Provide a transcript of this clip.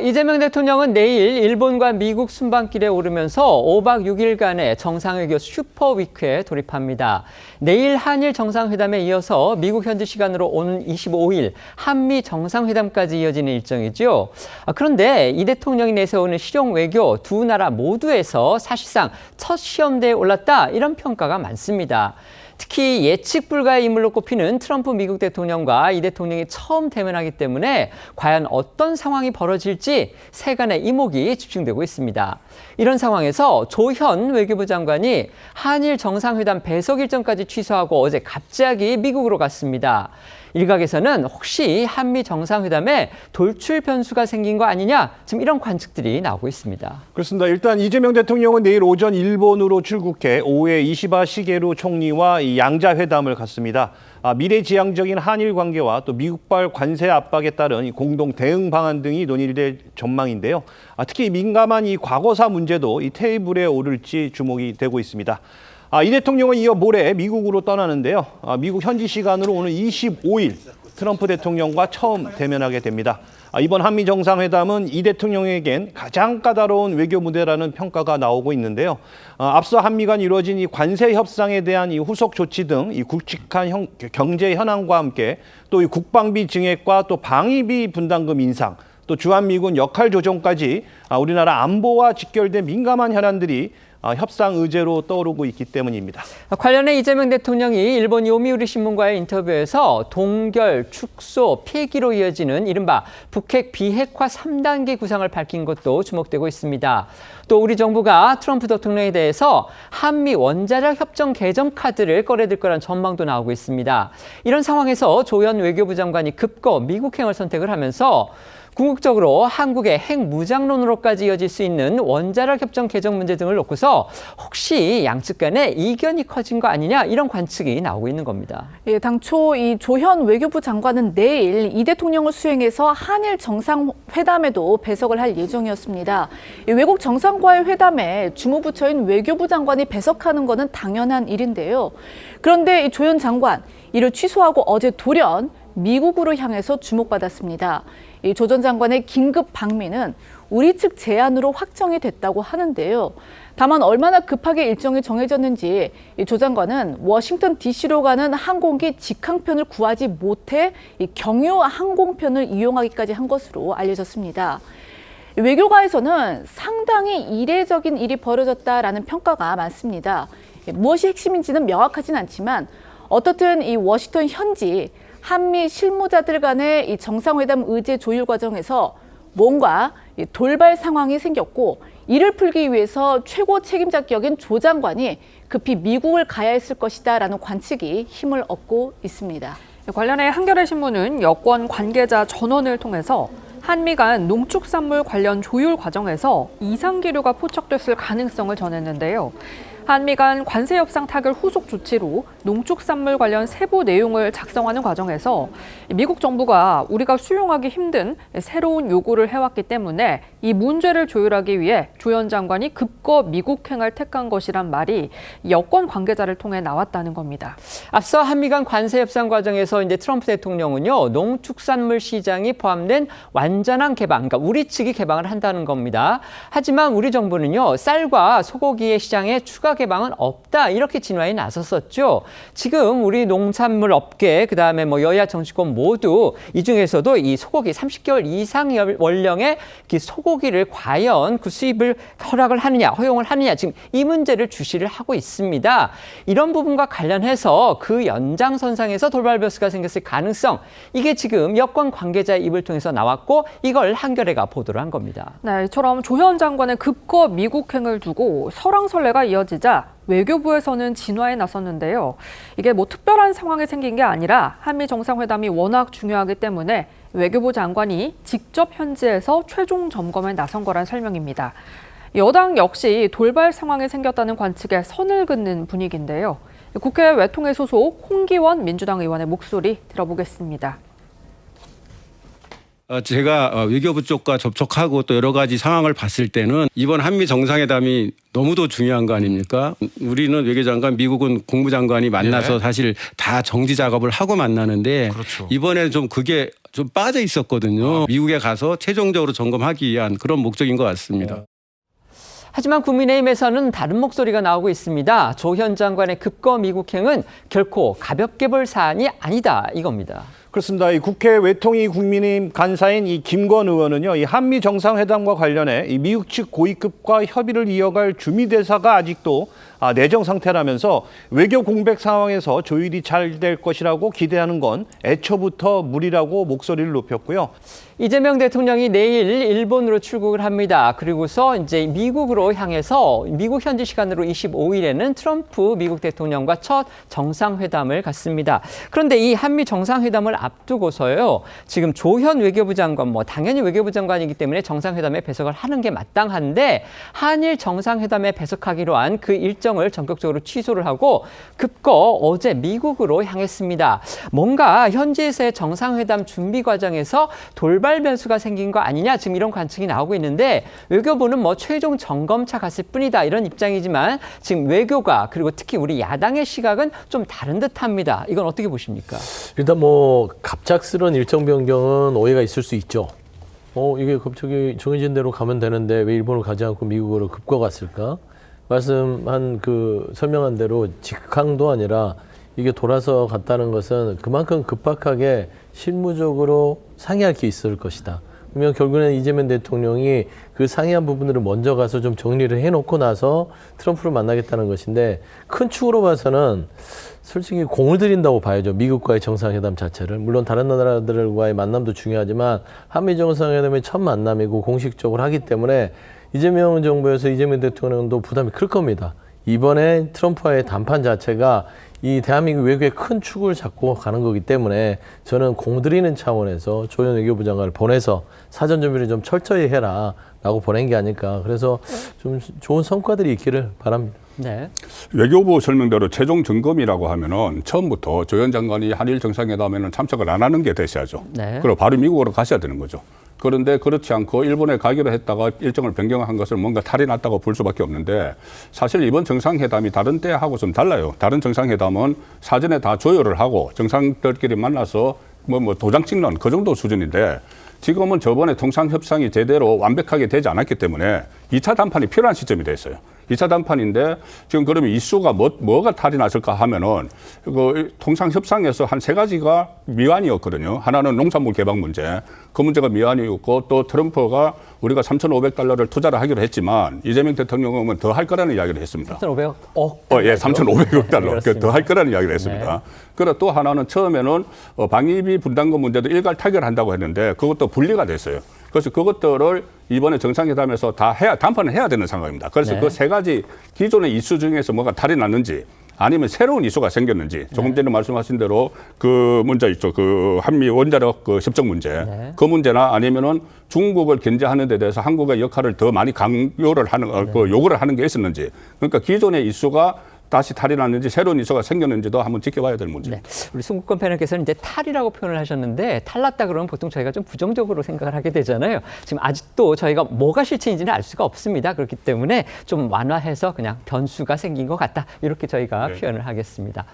이재명 대통령은 내일 일본과 미국 순방길에 오르면서 5박 6일간의 정상외교 슈퍼위크에 돌입합니다. 내일 한일 정상회담에 이어서 미국 현지 시간으로 오는 25일 한미 정상회담까지 이어지는 일정이죠. 그런데 이 대통령이 내세우는 실용 외교 두 나라 모두에서 사실상 첫 시험대에 올랐다, 이런 평가가 많습니다. 특히 예측 불가의 인물로 꼽히는 트럼프 미국 대통령과 이 대통령이 처음 대면하기 때문에 과연 어떤 상황이 벌어질지 세간의 이목이 집중되고 있습니다. 이런 상황에서 조현 외교부 장관이 한일 정상회담 배석 일정까지 취소하고 어제 갑자기 미국으로 갔습니다. 일각에서는 혹시 한미 정상회담에 돌출 변수가 생긴 거 아니냐, 지금 이런 관측들이 나오고 있습니다. 그렇습니다. 일단 이재명 대통령은 내일 오전 일본으로 출국해 오후에 이시바 시게루 총리와 이 양자회담을 갖습니다. 미래지향적인 한일 관계와 또 미국발 관세 압박에 따른 공동 대응 방안 등이 논의될 전망인데요. 특히 민감한 이 과거사 문제도 이 테이블에 오를지 주목이 되고 있습니다. 이 대통령은 이어 모레 미국으로 떠나는데요. 미국 현지 시간으로 오는 25일 트럼프 대통령과 처음 대면하게 됩니다. 이번 한미 정상회담은 이 대통령에겐 가장 까다로운 외교 무대라는 평가가 나오고 있는데요. 앞서 한미 간 이루어진 이 관세 협상에 대한 이 후속 조치 등 이 굵직한 경제 현황과 함께 또 이 국방비 증액과 또 방위비 분담금 인상, 또 주한미군 역할 조정까지 우리나라 안보와 직결된 민감한 현안들이 협상 의제로 떠오르고 있기 때문입니다. 관련해 이재명 대통령이 일본 요미우리 신문과의 인터뷰에서 동결, 축소, 폐기로 이어지는 이른바 북핵 비핵화 3단계 구상을 밝힌 것도 주목되고 있습니다. 또 우리 정부가 트럼프 대통령에 대해서 한미 원자력 협정 개정 카드를 꺼내들 거란 전망도 나오고 있습니다. 이런 상황에서 조현 외교부 장관이 급거 미국행을 선택을 하면서 궁극적으로 한국의 핵무장론으로까지 이어질 수 있는 원자력 협정 개정 문제 등을 놓고서 혹시 양측 간에 이견이 커진 거 아니냐, 이런 관측이 나오고 있는 겁니다. 예, 당초 이 조현 외교부 장관은 내일 이 대통령을 수행해서 한일 정상회담에도 배석을 할 예정이었습니다. 외국 정상과의 회담에 주무부처인 외교부 장관이 배석하는 것은 당연한 일인데요. 그런데 이 조현 장관, 이를 취소하고 어제 돌연 미국으로 향해서 주목받았습니다. 이 조 전 장관의 긴급 방미는 우리 측 제안으로 확정이 됐다고 하는데요. 다만 얼마나 급하게 일정이 정해졌는지 이 조 장관은 워싱턴 DC로 가는 항공기 직항편을 구하지 못해 이 경유 항공편을 이용하기까지 한 것으로 알려졌습니다. 외교가에서는 상당히 이례적인 일이 벌어졌다라는 평가가 많습니다. 무엇이 핵심인지는 명확하진 않지만 어떻든 이 워싱턴 현지 한미 실무자들 간의 이 정상회담 의제 조율 과정에서 뭔가 돌발 상황이 생겼고, 이를 풀기 위해서 최고 책임자 격인 조 장관이 급히 미국을 가야 했을 것이다라는 관측이 힘을 얻고 있습니다. 관련해 한겨레 신문은 여권 관계자 전원을 통해서 한미 간 농축산물 관련 조율 과정에서 이상 기류가 포착됐을 가능성을 전했는데요. 한미 간 관세 협상 타결 후속 조치로 농축산물 관련 세부 내용을 작성하는 과정에서 미국 정부가 우리가 수용하기 힘든 새로운 요구를 해왔기 때문에 이 문제를 조율하기 위해 조현 장관이 급거 미국행을 택한 것이란 말이 여권 관계자를 통해 나왔다는 겁니다. 앞서 한미 간 관세 협상 과정에서 이제 트럼프 대통령은요, 농축산물 시장이 포함된 완전한 개방, 그러니까 우리 측이 개방을 한다는 겁니다. 하지만 우리 정부는요, 쌀과 소고기의 시장에 추가 개방은 없다, 이렇게 진화에 나섰었죠. 지금 우리 농산물 업계, 그다음에 여야 정치권 모두 이 중에서도 이 소고기 30개월 이상 원령의 소고기를 과연 그 수입을 허락을 하느냐, 허용을 하느냐, 지금 이 문제를 주시를 하고 있습니다. 이런 부분과 관련해서 그 연장선상에서 돌발 변수가 생겼을 가능성, 이게 지금 여권 관계자의 입을 통해서 나왔고, 이걸 한겨레가 보도를 한 겁니다. 네, 이처럼 조현 장관의 급거 미국행을 두고 설왕설래가 이어지자 외교부에서는 진화에 나섰는데요. 이게 특별한 상황이 생긴 게 아니라 한미 정상회담이 워낙 중요하기 때문에 외교부 장관이 직접 현지에서 최종 점검에 나선 거란 설명입니다. 여당 역시 돌발 상황이 생겼다는 관측에 선을 긋는 분위기인데요. 국회 외통위 소속 홍기원 민주당 의원의 목소리 들어보겠습니다. 제가 외교부 쪽과 접촉하고 또 여러 가지 상황을 봤을 때는 이번 한미 정상회담이 너무도 중요한 거 아닙니까? 우리는 외교장관, 미국은 국무장관이 만나서 사실 다 정지 작업을 하고 만나는데 이번에는 좀 그게 좀 빠져 있었거든요. 미국에 가서 최종적으로 점검하기 위한 그런 목적인 것 같습니다. 하지만 국민의힘에서는 다른 목소리가 나오고 있습니다. 조현 장관의 급거 미국행은 결코 가볍게 볼 사안이 아니다 이겁니다. 그렇습니다. 이 국회 외통위 국민의힘 간사인 이 김건 의원은요, 이 한미 정상회담과 관련해 이 미국 측 고위급과 협의를 이어갈 주미대사가 아직도 내정 상태라면서 외교 공백 상황에서 조율이 잘 될 것이라고 기대하는 건 애초부터 무리라고 목소리를 높였고요. 이재명 대통령이 내일 일본으로 출국을 합니다. 그리고서 이제 미국으로 향해서 미국 현지 시간으로 25일에는 트럼프 미국 대통령과 첫 정상회담을 갖습니다. 그런데 이 한미 정상회담을 앞두고서요. 지금 조현 외교부 장관, 당연히 외교부 장관이기 때문에 정상회담에 배석을 하는 게 마땅한데 한일 정상회담에 배석하기로 한 그 일정을 전격적으로 취소를 하고 급거 어제 미국으로 향했습니다. 뭔가 현지에서의 정상회담 준비 과정에서 돌발 변수가 생긴 거 아니냐 지금 이런 관측이 나오고 있는데 외교부는 최종 점검차 갔을 뿐이다 이런 입장이지만 지금 외교가 그리고 특히 우리 야당의 시각은 좀 다른 듯합니다. 이건 어떻게 보십니까? 일단 갑작스러운 일정 변경은 오해가 있을 수 있죠. 이게 갑자기 정해진 대로 가면 되는데 왜 일본을 가지 않고 미국으로 급거 갔을까? 말씀한 설명한 대로 직항도 아니라 이게 돌아서 갔다는 것은 그만큼 급박하게 실무적으로 상의할 게 있을 것이다. 그러면 결국에는 이재명 대통령이 그 상이한 부분들을 먼저 가서 좀 정리를 해놓고 나서 트럼프를 만나겠다는 것인데 큰 축으로 봐서는 솔직히 공을 들인다고 봐야죠. 미국과의 정상회담 자체를. 물론 다른 나라들과의 만남도 중요하지만 한미 정상회담의 첫 만남이고 공식적으로 하기 때문에 이재명 정부에서 이재명 대통령도 부담이 클 겁니다. 이번에 트럼프와의 담판 자체가 이 대한민국 외교에 큰 축을 잡고 가는 거기 때문에 저는 공들이는 차원에서 조현 외교부 장관을 보내서 사전 준비를 좀 철저히 해라 라고 보낸 게 아닐까. 그래서 좀 좋은 성과들이 있기를 바랍니다. 네. 외교부 설명대로 최종 점검이라고 하면은 처음부터 조현 장관이 한일 정상회담에는 참석을 안 하는 게 되셔야죠. 네. 그리고 바로 미국으로 가셔야 되는 거죠. 그런데 그렇지 않고 일본에 가기로 했다가 일정을 변경한 것을 뭔가 탈이 났다고 볼 수밖에 없는데 사실 이번 정상회담이 다른 때하고 좀 달라요. 다른 정상회담은 사전에 다 조율을 하고 정상들끼리 만나서 도장 찍는 그 정도 수준인데 지금은 저번에 통상협상이 제대로 완벽하게 되지 않았기 때문에 2차 담판이 필요한 시점이 됐어요. 2차 담판인데 지금 그러면 이슈가 뭐가 탈이 났을까 하면은 통상협상에서 한 3가지가 미완이었거든요. 하나는 농산물 개방 문제. 그 문제가 미완이었고 또 트럼프가 우리가 3,500달러를 투자를 하기로 했지만 이재명 대통령은 더 할 거라는 이야기를 했습니다. 3,500억 달러. 예, 3,500억 달러. 더 할 거라는 이야기를 했습니다. 네. 그리고 또 하나는 처음에는 방위비 분담금 문제도 일괄 타결한다고 했는데 그것도 분리가 됐어요. 그래서 그것들을 이번에 정상회담에서 다 담판을 해야 되는 상황입니다. 그래서 네. 그 3가지 기존의 이슈 중에서 뭐가 탈이 났는지 아니면 새로운 이슈가 생겼는지 조금 전에 말씀하신 대로 그 문제 있죠. 그 한미 원자력 협정 문제. 네. 그 문제나 아니면은 중국을 견제하는 데 대해서 한국의 역할을 더 많이 강요를 하는, 요구를 하는 게 있었는지. 그러니까 기존의 이슈가 다시 탈이 났는지 새로운 이슈가 생겼는지도 한번 지켜봐야 될 문제입니다. 네. 우리 송국권 패널께서는 이제 탈이라고 표현을 하셨는데 탈났다 그러면 보통 저희가 좀 부정적으로 생각을 하게 되잖아요. 지금 아직도 저희가 뭐가 실체인지는 알 수가 없습니다. 그렇기 때문에 좀 완화해서 그냥 변수가 생긴 것 같다. 이렇게 저희가 표현을 하겠습니다.